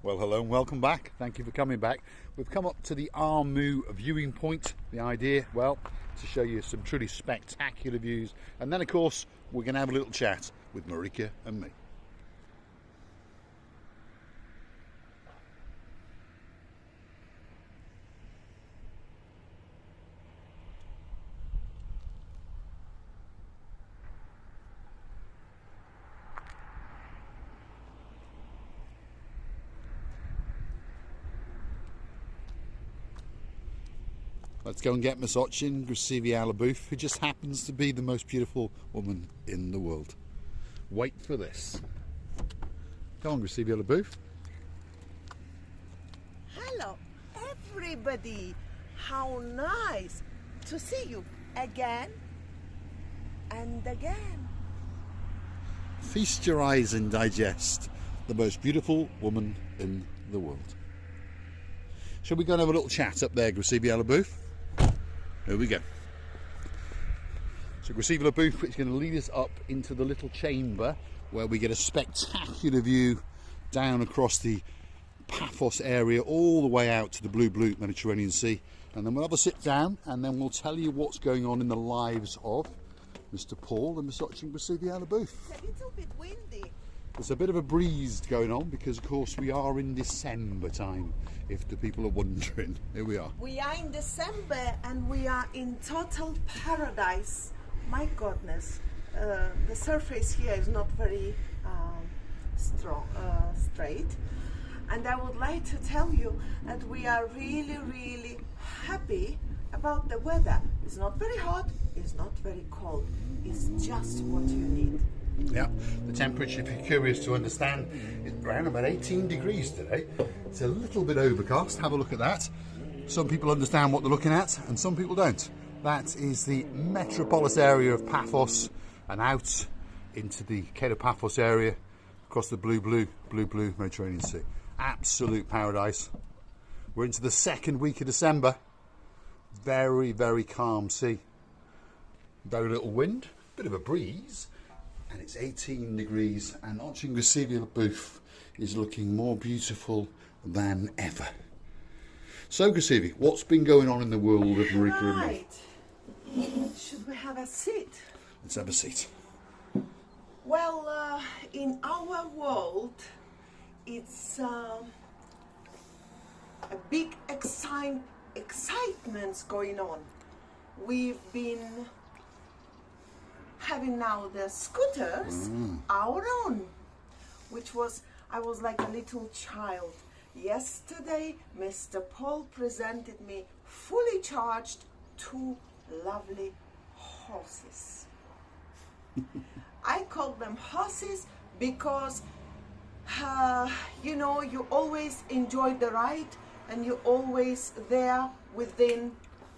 Well, hello and welcome back. Thank you for coming back. We've come up to the Armu viewing point. The idea, well, to show you some truly spectacular views. And then, of course, we're going to have a little chat with Marika and me. Let's go and get Miss Ochin Grasivi-Alabouf, who just happens to be the most beautiful woman in the world. Wait for this. Come on, Grasivi-Alabouf. Hello, everybody. How nice to see you again and again. Feast your eyes and digest the most beautiful woman in the world. Shall we go and have a little chat up there, Grasivi-Alabouf? Here we go. So Grasivi-Alabouf is going to lead us up into the little chamber where we get a spectacular view down across the Paphos area all the way out to the blue Mediterranean Sea, and then we'll have a sit down and then we'll tell you what's going on in the lives of Mr. Paul and Miss Ochin Grasivi-Alabouf. It's a little bit windy. There's a bit of a breeze going on because, of course, we are in December time, if the people are wondering. Here we are. We are in December and we are in total paradise. My goodness, the surface here is not very straight. And I would like to tell you that we are really happy about the weather. It's not very hot, it's not very cold. It's just what you need. Yeah, the temperature, if you're curious to understand, is around about 18 degrees today. It's a little bit overcast. Have a look at that. Some people understand what they're looking at and some people don't. That is the metropolis area of Paphos and out into the Cape of Paphos area across the blue Mediterranean Sea. Absolute paradise. We're into the second week of December. Very calm sea. Very little wind, bit of a breeze. And it's 18 degrees, and Ochin Grasivi-Alabouf is looking more beautiful than ever. So, Grasivi, what's been going on in the world of Marika and me? Right. Should we have a seat? Let's have a seat. Well, in our world, it's a big excitements going on. We've been having now the scooters, our own, I was like a little child. Yesterday, Mr. Paul presented me fully charged 2 lovely horses. I call them horses because, you know, you always enjoy the ride and you're always there within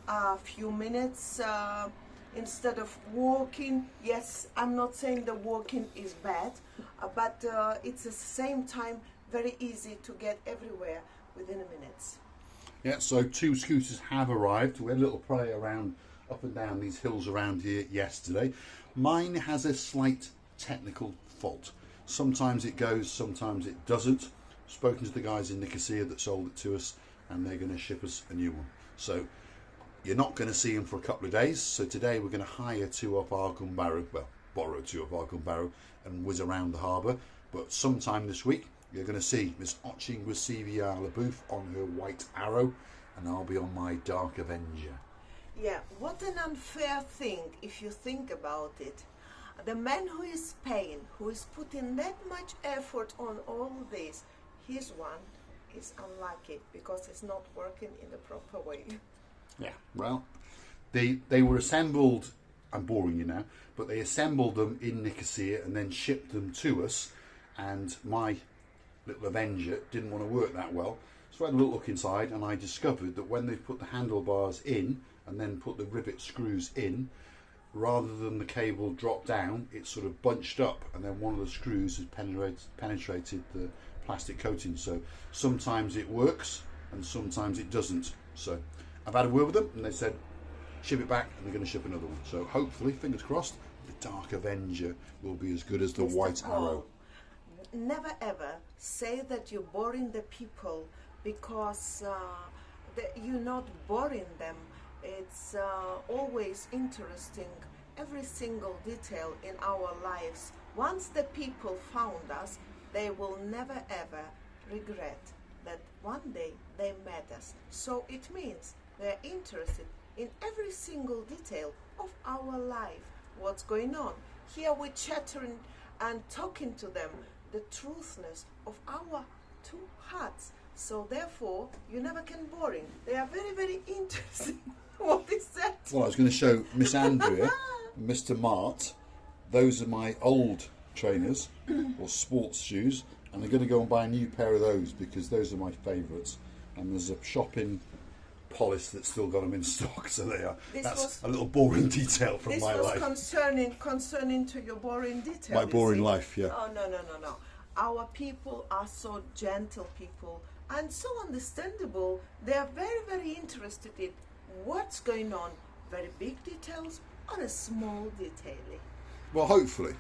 a few minutes. Instead of walking, yes, I'm not saying the walking is bad, but it's at the same time very easy to get everywhere within a minute. Yeah, so 2 scooters have arrived. We had a little play around up and down these hills around here yesterday. Mine has a slight technical fault. Sometimes it goes, sometimes it doesn't. Spoken to the guys in Nicosia that sold it to us, and they're going to ship us a new one. So you're not going to see them for a couple of days. So today we're going to hire 2 off Argum Barrow, well, borrow 2 off Argum Barrow and whiz around the harbour. But sometime this week you're going to see Miss Ochin Grasivi-Alabouf on her White Arrow, and I'll be on my Dark Avenger. Yeah, what an unfair thing if you think about it. The man who is paying, who is putting that much effort on all this, his one is unlucky because it's not working in the proper way. Yeah, well, they were assembled, I'm boring you now, but they assembled them in Nicosia and then shipped them to us, and my little Avenger didn't want to work that well. So I had a little look inside and I discovered that when they put the handlebars in and then put the rivet screws in, rather than the cable drop down, it sort of bunched up, and then one of the screws has penetrated the plastic coating. So sometimes it works and sometimes it doesn't. So I've had a word with them and they said ship it back, and they're going to ship another one. So hopefully, fingers crossed, the Dark Avenger will be as good as the Mr. White Paul, Arrow. never ever say that you're boring the people, because you're not boring them. It's always interesting, every single detail in our lives. Once the people found us, they will never ever regret that one day they met us. So it means they're interested in every single detail of our life, what's going on. Here we're chattering and talking to them the truthness of our two hearts. So therefore, you never can boring. They are very, very interesting. What is that? Well, I was going to show Miss Andrea and Mr. Mart. Those are my old trainers or sports shoes, and they're going to go and buy a new pair of those because those are my favourites. And there's a shop in Polish that's still got them in stock, so they are. That's a little boring detail from my life. This was concerning to your boring detail. My boring life, yeah. Oh, no. Our people are so gentle people and so understandable. They are very, very interested in what's going on, very big details or a small detailing. Well, hopefully.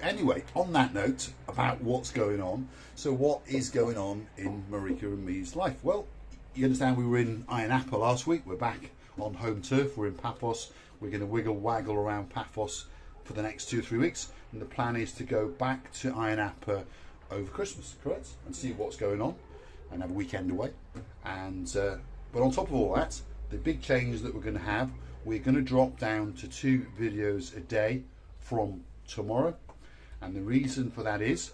Anyway, on that note about what's going on, so what is going on in Marika and me's life? Well, you understand we were in Ayia Napa last week. We're back on home turf. We're in Paphos. We're going to waggle around Paphos for the next 2 or 3 weeks. And the plan is to go back to Ayia Napa over Christmas, correct? And see what's going on and have a weekend away. And but on top of all that, the big change that we're going to have, we're going to drop down to 2 videos a day from tomorrow. And the reason for that is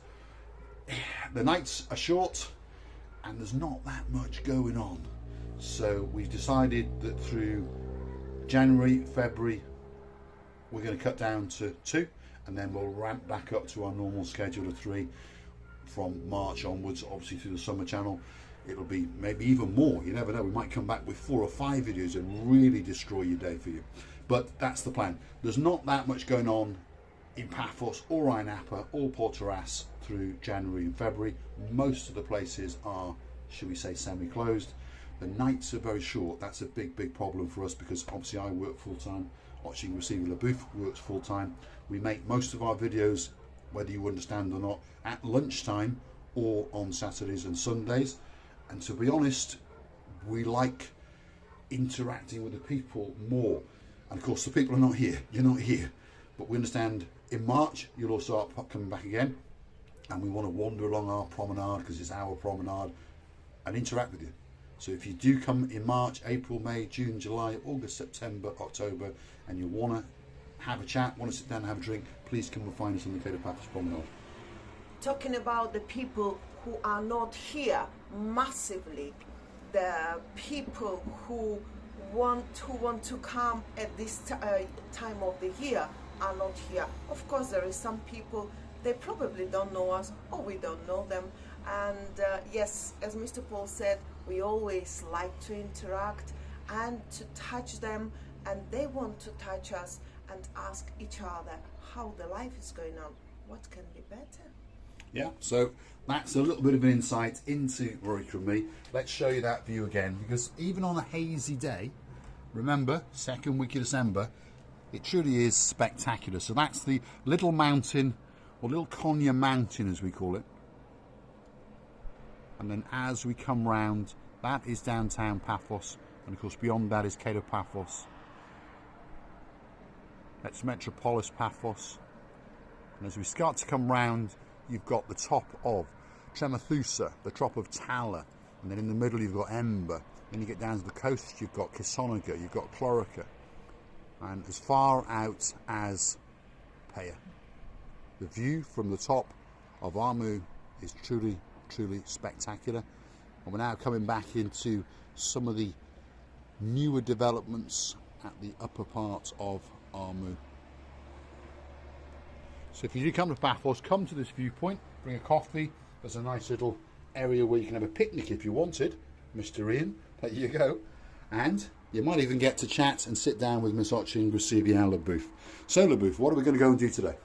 the nights are short and there's not that much going on. So we've decided that through January, February, we're going to cut down to 2, and then we'll ramp back up to our normal schedule of 3 from March onwards. Obviously through the summer channel it'll be maybe even more, you never know. We might come back with 4 or 5 videos and really destroy your day for you, but that's the plan. There's not that much going on in Paphos or Ayia Napa or Portaras through January and February. Most of the places are, should we say, semi-closed. The nights are very short. That's a big problem for us because obviously I work full-time. Watching Receiving LaBouffe works full-time. We make most of our videos, whether you understand or not, at lunchtime or on Saturdays and Sundays. And to be honest, we like interacting with the people more. And of course the people are not here. You're not here. But we understand in March you'll all start coming back again, and we want to wander along our promenade because it's our promenade and interact with you. So if you do come in March, April, May, June, July, August, September, October, and you want to have a chat, want to sit down and have a drink, please come and find us on the Cape Paphos promenade. Talking about the people who are not here massively, the people who want to come at this time of the year are not here. Of course there is some people, they probably don't know us or we don't know them, and yes, as Mr. Paul said, we always like to interact and to touch them, and they want to touch us and ask each other how the life is going on, what can be better. Yeah, so that's a little bit of an insight into Marika and me. Let's show you that view again, because even on a hazy day, remember, 2nd week of December, it truly is spectacular. So that's the little mountain, or little Konya mountain as we call it. And then as we come round, that is downtown Paphos, and of course beyond that is Cape Paphos. That's Metropolis Paphos. And as we start to come round, you've got the top of Tremathusa, the top of Tala, and then in the middle you've got Ember. Then you get down to the coast, you've got Kisonaga, you've got Chlorica, and as far out as Paya. The view from the top of Armu is truly spectacular. And we're now coming back into some of the newer developments at the upper part of Armu. So if you do come to Paphos, come to this viewpoint, bring a coffee. There's a nice little area where you can have a picnic if you wanted, Mr. Ian. There you go. And you might even get to chat and sit down with Miss Ochi and Receiving LaBouffe. So LaBouffe, what are we going to go and do today?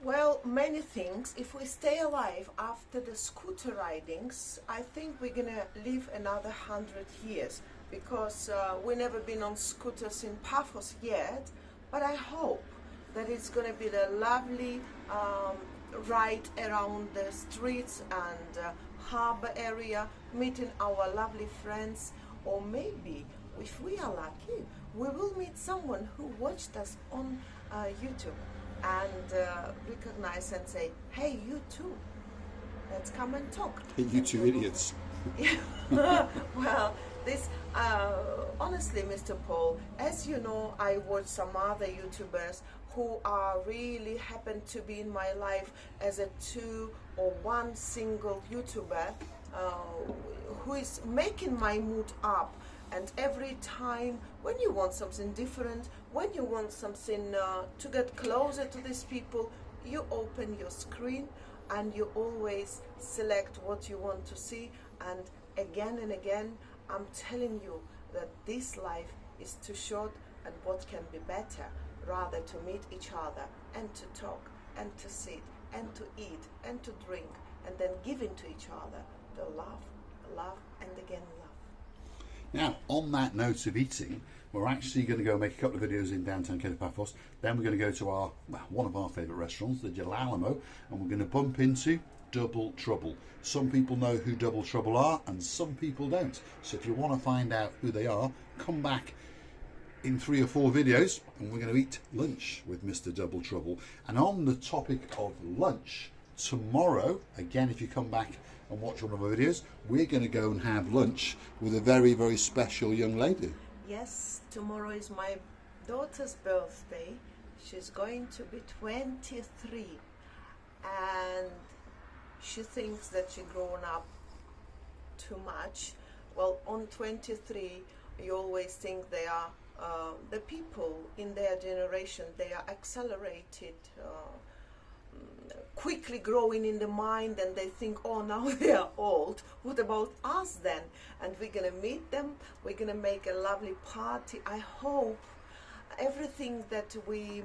Well, many things. If we stay alive after the scooter ridings, I think we're going to live another 100 years, because we've never been on scooters in Paphos yet, but I hope that it's going to be the lovely ride around the streets and harbor area, meeting our lovely friends, or maybe, if we are lucky, we will meet someone who watched us on YouTube and recognize and say, hey, you too, let's come and talk. Hey, you two idiots. Well, this honestly, Mr. Paul, as you know, I watch some other YouTubers who are really happen to be in my life as a two or one single YouTuber who is making my mood up. And every time when you want something different, when you want something to get closer to these people, you open your screen and you always select what you want to see. And again, I'm telling you that this life is too short, and what can be better rather to meet each other and to talk and to sit and to eat and to drink and then giving to each other the love and again love. Now, on that note of eating, we're actually going to go make a couple of videos in downtown Paphos. Then we're going to go to our one of our favourite restaurants, the Gelalamo, and we're going to bump into Double Trouble. Some people know who Double Trouble are and some people don't. So if you want to find out who they are, come back in 3 or 4 videos and we're going to eat lunch with Mr. Double Trouble. And on the topic of lunch, tomorrow, again, if you come back and watch one of our videos, we're going to go and have lunch with a very, very special young lady. Yes, tomorrow is my daughter's birthday. She's going to be 23 and she thinks that she's grown up too much. Well, on 23, you always think they are the people in their generation, they are accelerated, quickly growing in the mind, and they think, oh, now they are old. What about us then? And we're gonna meet them. We're gonna make a lovely party. I hope everything that we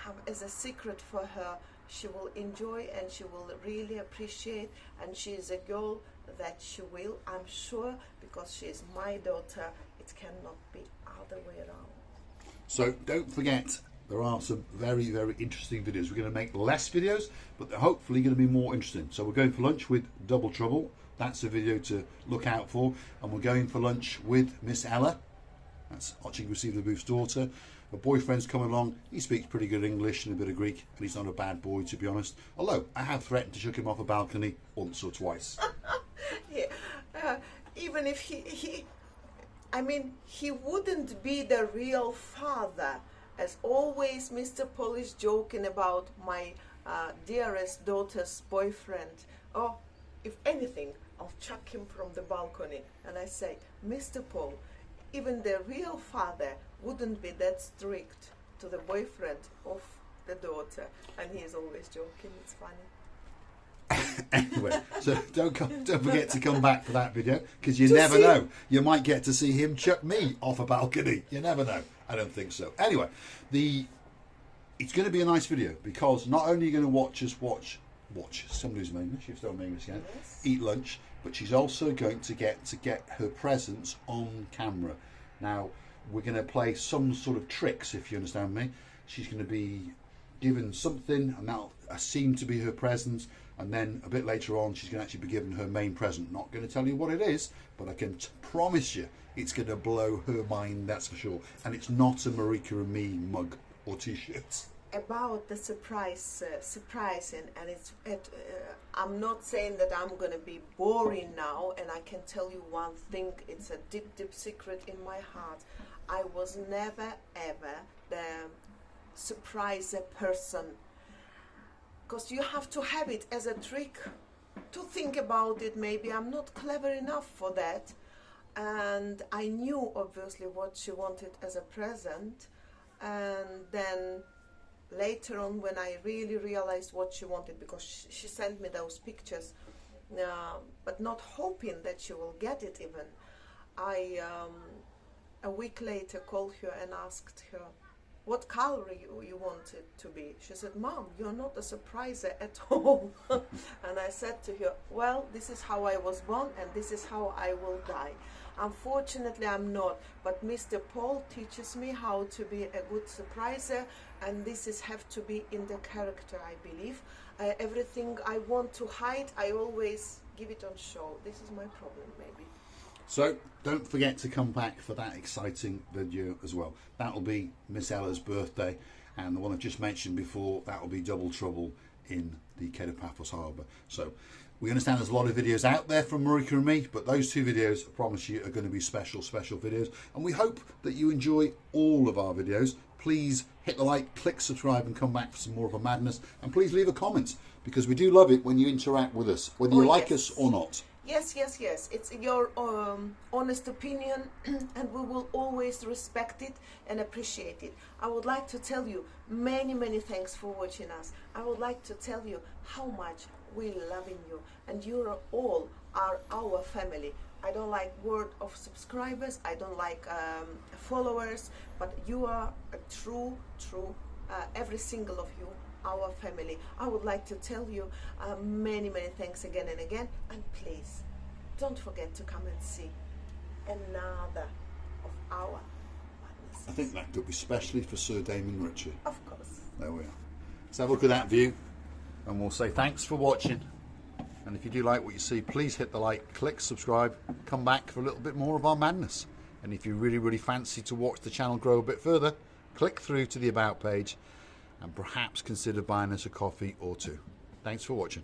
have as a secret for her, she will enjoy and she will really appreciate. And she is a girl that she will, I'm sure, because she is my daughter. It cannot be other way around. So don't forget, there are some very, very interesting videos. We're going to make less videos, but they're hopefully going to be more interesting. So we're going for lunch with Double Trouble. That's a video to look out for. And we're going for lunch with Miss Ella. That's Archie Receive the Booth's daughter. Her boyfriend's coming along. He speaks pretty good English and a bit of Greek, and he's not a bad boy, to be honest. Although I have threatened to chuck him off a balcony once or twice. Yeah, even if he wouldn't be the real father. As always, Mr. Paul is joking about my dearest daughter's boyfriend. Oh, if anything, I'll chuck him from the balcony. And I say, Mr. Paul, even the real father wouldn't be that strict to the boyfriend of the daughter. And he is always joking, it's funny. Anyway, so don't forget to come back for that video, because you never know. You might get to see him chuck me off a balcony. You never know. I don't think so. Anyway, it's going to be a nice video, because not only are you going to watch us watch somebody who's English, you've still English again, yes, eat lunch, but she's also going to get her presence on camera. Now, we're going to play some sort of tricks, if you understand me. She's going to be given something, and that'll seem to be her presence. And then a bit later on, she's going to actually be given her main present. Not going to tell you what it is, but I can promise you it's going to blow her mind, that's for sure. And it's not a Marika and me mug or t-shirt. About the surprising, and I'm not saying that I'm going to be boring now, and I can tell you one thing, it's a deep, deep secret in my heart. I was never, ever the surpriser person. Because you have to have it as a trick to think about it. Maybe I'm not clever enough for that. And I knew obviously what she wanted as a present. And then later on, when I really realized what she wanted, because she sent me those pictures, but not hoping that she will get it even, I a week later called her and asked her what color you want it to be. She said, Mom, you're not a surpriser at all. And I said to her, well, this is how I was born and this is how I will die. Unfortunately, I'm not. But Mr. Paul teaches me how to be a good surpriser, and this is have to be in the character, I believe. Everything I want to hide, I always give it on show. This is my problem, maybe. So don't forget to come back for that exciting video as well. That will be Miss Ella's birthday, and the one I've just mentioned before, that will be Double Trouble in the Cape of Paphos Harbour. So we understand there's a lot of videos out there from Marika and me, but those two videos, I promise you, are going to be special videos, and we hope that you enjoy all of our videos. Please hit the like, click subscribe, and come back for some more of a madness, and please leave a comment, because we do love it when you interact with us, whether you like us or not. Yes, yes, yes. It's your honest opinion, and we will always respect it and appreciate it. I would like to tell you many thanks for watching us. I would like to tell you how much we loving you, and you all are our family. I don't like word of subscribers, I don't like followers, but you are a true, every single of you, our family. I would like to tell you many thanks again and again, and please don't forget to come and see another of our madnesses. I think that could be specially for Sir Damon Ritchie. Of course. There we are. Let's have a look at that view, and we'll say thanks for watching. And if you do like what you see, please hit the like, click subscribe, come back for a little bit more of our madness. And if you really fancy to watch the channel grow a bit further, click through to the About page and perhaps consider buying us a coffee or two. Thanks for watching.